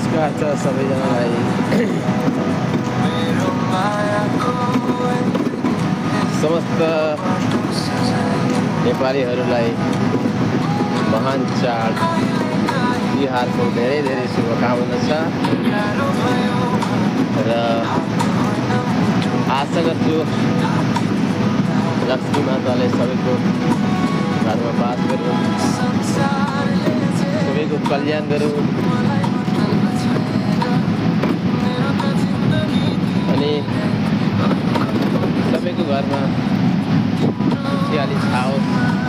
नमस्कार छ सबैजनालाई। समस्त नेपालीहरूलाई महान चाड तिहारको धेरै धेरै शुभकामना छ र आशा गर्छु लक्ष्मी माताले सबैको घरमा बास गरून्, सबैको कल्याण गरून् अनि सबैको घरमा खुसियाली छाओस्।